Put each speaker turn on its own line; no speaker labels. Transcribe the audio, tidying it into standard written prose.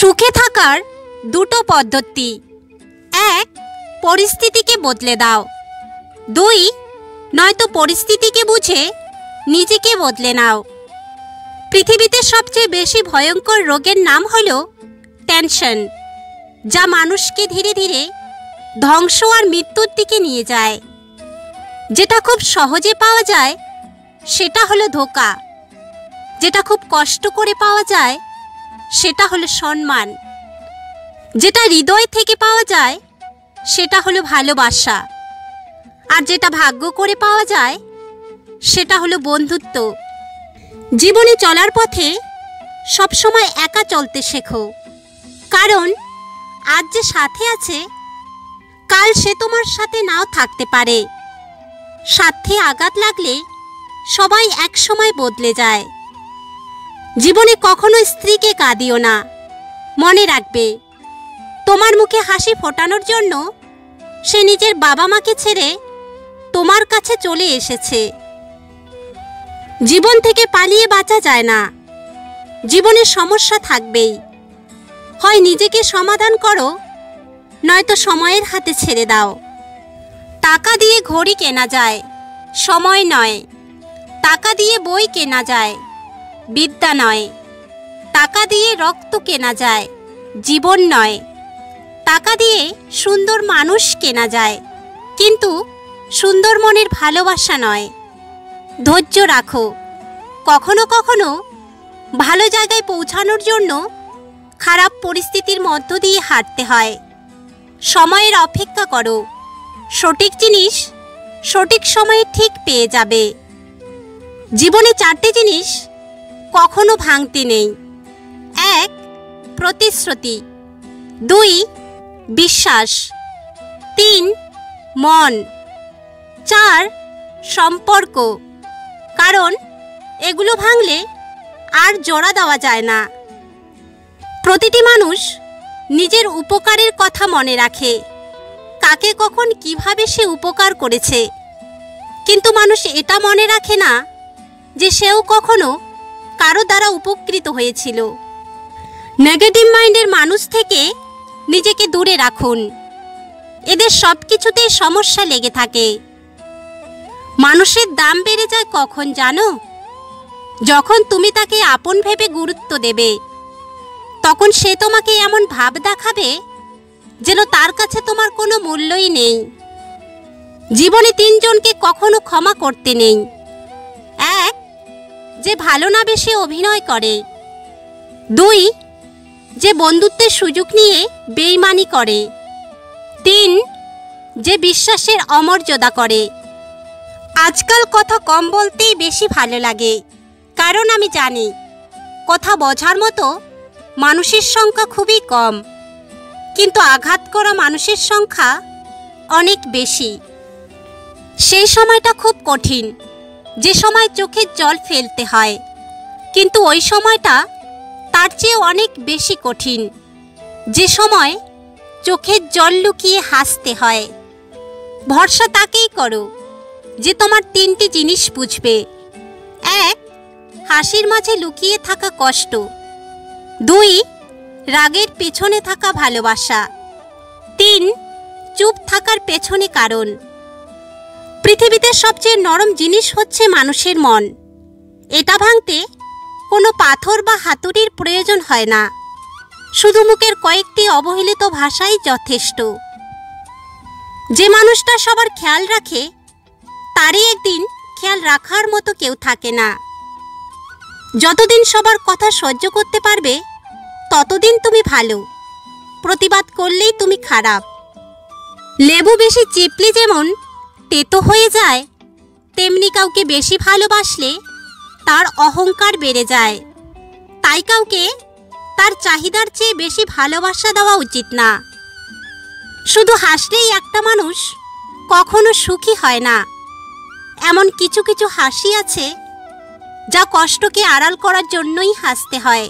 সুখে থাকার দুটো পদ্ধতি। এক, পরিস্থিতিকে বদলে দাও। দুই, নয়তো পরিস্থিতিকে বুঝে নিজেকে বদলে নাও। পৃথিবীতে সবচেয়ে বেশি ভয়ঙ্কর রোগের নাম হলো টেনশন, যা মানুষকে ধীরে ধীরে ধ্বংস আর মৃত্যুর দিকে নিয়ে যায়। যেটা খুব সহজে পাওয়া যায় সেটা হলো ধোঁকা, যেটা খুব কষ্ট করে পাওয়া যায় সেটা হলো সম্মান, যেটা হৃদয় থেকে পাওয়া যায় সেটা হলো ভালোবাসা, আর যেটা ভাগ্য করে পাওয়া যায় সেটা হলো বন্ধুত্ব। জীবনে চলার পথে সবসময় একা চলতে শেখো, কারণ আজ যে সাথে আছে কাল সে তোমার সাথে নাও থাকতে পারে। সাথে আঘাত লাগলে সবাই একসময় বদলে যায়। জীবনে কখনো স্ত্রীকে কাঁদিও না। মনে রাখবে, তোমার মুখে হাসি ফোটানোর জন্য সে নিজের বাবা মাকে ছেড়ে তোমার কাছে চলে এসেছে। জীবন থেকে পালিয়ে বাঁচা যায় না। জীবনে সমস্যা থাকবেই। হয় নিজেকে সমাধান করো, নয়তো সময়ের হাতে ছেড়ে দাও। টাকা দিয়ে ঘড়ি কেনা যায়, সময় নয়। টাকা দিয়ে বই কেনা যায়, বিদ্যা নয়। টাকা দিয়ে রক্ত কেনা যায়, জীবন নয়। টাকা দিয়ে সুন্দর মানুষ কেনা যায়, কিন্তু সুন্দর মনের ভালোবাসা নয়। ধৈর্য রাখো। কখনো কখনো ভালো জায়গায় পৌঁছানোর জন্য খারাপ পরিস্থিতির মধ্য দিয়ে হাঁটতে হয়। সময়ের অপেক্ষা করো। সঠিক জিনিস সঠিক সময়ে ঠিক পেয়ে যাবে। জীবনে 4টে জিনিস কখনো ভাঙতে নেই। 1, প্রতিশ্রুতি। 2, বিশ্বাস। 3, মন। 4, সম্পর্ক। কারণ এগুলো ভাঙলে আর জোড়া দেওয়া যায় না। প্রতিটি মানুষ নিজের উপকারের কথা মনে রাখে, কাকে কখন কিভাবে সে উপকার করেছে, কিন্তু মানুষ এটা মনে রাখে না যে সেও কখনো কারো দ্বারা উপকৃত হয়েছিল। নেগেটিভ মাইন্ডের মানুষ থেকে নিজেকে দূরে রাখুন। এদের সব কিছুতেই সমস্যা লেগে থাকে। মানুষের দাম বেড়ে যায় কখন জানো? যখন তুমি তাকে আপন ভেবে গুরুত্ব দেবে, তখন সে তোমাকে এমন ভাব দেখাবে যেন তার কাছে তোমার কোনো মূল্যই নেই। জীবনে 3 জনকে কখনো ক্ষমা করতে নেই। 1, যে ভালো না বেশি অভিনয় করে। 2, যে বন্ধুত্বের সুযোগ নিয়ে বেইমানি করে। 3, যে বিশ্বাসের অমর্যাদা করে। আজকাল কথা কম বলতেই বেশি ভালো লাগে, কারণ আমি জানি কথা বোঝার মতো মানুষের সংখ্যা খুবই কম, কিন্তু আঘাত করা মানুষের সংখ্যা অনেক বেশি। সেই সময়টা খুব কঠিন, যে সময় চোখের জল ফেলতে হয়, কিন্তু ওই সময়টা তার চেয়ে অনেক বেশি কঠিন, যে সময় চোখের জল লুকিয়ে হাসতে হয়। ভরসা তাকেই করো যে তোমার 3টি জিনিস বুঝবে। 1, হাসির মাঝে লুকিয়ে থাকা কষ্ট। 2, রাগের পেছনে থাকা ভালোবাসা। 3, চুপ থাকার পেছনে কারণ। পৃথিবীতে সবচেয়ে নরম জিনিস হচ্ছে মানুষের মন। এটা ভাঙতে কোনো পাথর বা হাতুড়ির প্রয়োজন হয় না, শুধু মুখের কয়েকটি অবহেলিত ভাষাই যথেষ্ট। যে মানুষটা সবার খেয়াল রাখে, তারই একদিন খেয়াল রাখার মতো কেউ থাকে না। যতদিন সবার কথা সহ্য করতে পারবে, ততদিন তুমি ভালো। প্রতিবাদ করলেই তুমি খারাপ। লেবু বেশি চিপলে যেমন তেতো হয়ে যায়, তেমনি কাউকে বেশি ভালোবাসলে তার অহংকার বেড়ে যায়। তাই কাউকে তার চাহিদার চেয়ে বেশি ভালোবাসা দেওয়া উচিত না। শুধু হাসলেই একটা মানুষ কখনো সুখী হয় না। এমন কিছু কিছু হাসি আছে যা কষ্টকে আড়াল করার জন্যই হাসতে হয়।